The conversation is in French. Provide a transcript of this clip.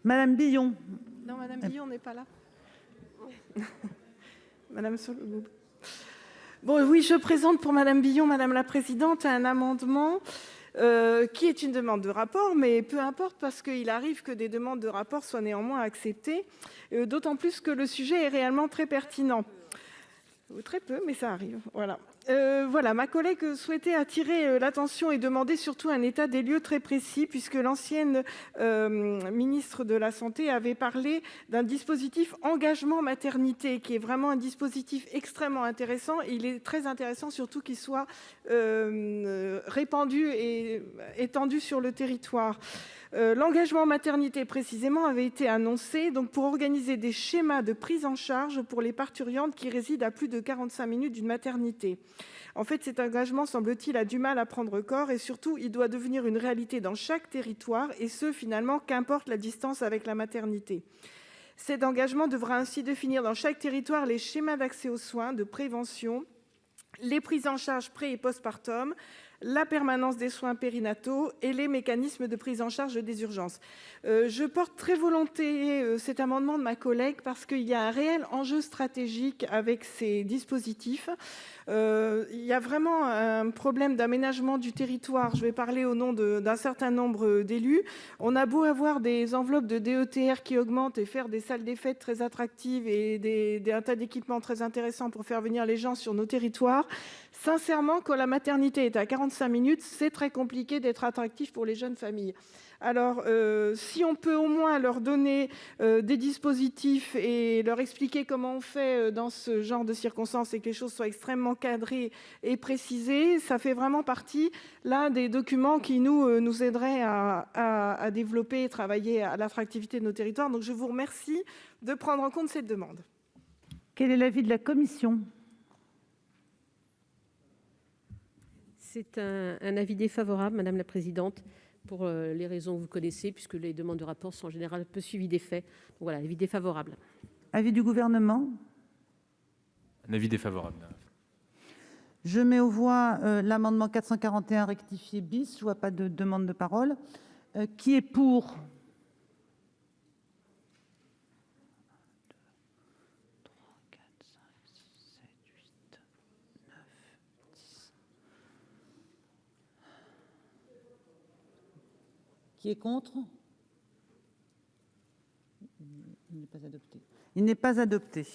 Madame Billon. Non, Madame Billon n'est pas là. Madame Sollogoub. Bon, oui, je présente pour Madame Billon, Madame la Présidente, un amendement qui est une demande de rapport, mais peu importe parce qu'il arrive que des demandes de rapport soient néanmoins acceptées, d'autant plus que le sujet est réellement très pertinent. Très peu, mais ça arrive. Voilà, ma collègue souhaitait attirer l'attention et demander surtout un état des lieux très précis, puisque l'ancienne ministre de la Santé avait parlé d'un dispositif engagement maternité, qui est vraiment un dispositif extrêmement intéressant. Et il est très intéressant surtout qu'il soit répandu et étendu sur le territoire. L'engagement maternité, précisément, avait été annoncé pour organiser des schémas de prise en charge pour les parturientes qui résident à plus de 45 minutes d'une maternité. En fait, cet engagement, semble-t-il, a du mal à prendre corps et surtout, il doit devenir une réalité dans chaque territoire et ce, finalement, qu'importe la distance avec la maternité. Cet engagement devra ainsi définir dans chaque territoire les schémas d'accès aux soins, de prévention, les prises en charge pré- et postpartum, la permanence des soins périnataux et les mécanismes de prise en charge des urgences. Je porte très volontiers cet amendement de ma collègue parce qu'il y a un réel enjeu stratégique avec ces dispositifs. Il y a vraiment un problème d'aménagement du territoire. Je vais parler au nom d'un certain nombre d'élus. On a beau avoir des enveloppes de DETR qui augmentent et faire des salles des fêtes très attractives et un tas d'équipements très intéressants pour faire venir les gens sur nos territoires. Sincèrement, quand la maternité est à 45 minutes, c'est très compliqué d'être attractif pour les jeunes familles. Alors, si on peut au moins leur donner des dispositifs et leur expliquer comment on fait dans ce genre de circonstances et que les choses soient extrêmement cadrées et précisées, ça fait vraiment partie là des documents qui nous aideraient à développer et travailler à l'attractivité de nos territoires. Donc, je vous remercie de prendre en compte cette demande. Quel est l'avis de la commission ? C'est un avis défavorable, Madame la Présidente, pour les raisons que vous connaissez, puisque les demandes de rapport sont en général peu suivies des faits. Donc voilà, avis défavorable. Avis du Gouvernement ? Un avis défavorable. Je mets aux voix l'amendement 441 rectifié bis. Je ne vois pas de demande de parole. Qui est pour ? Qui est contre ? Il n'est pas adopté. Il n'est pas adopté.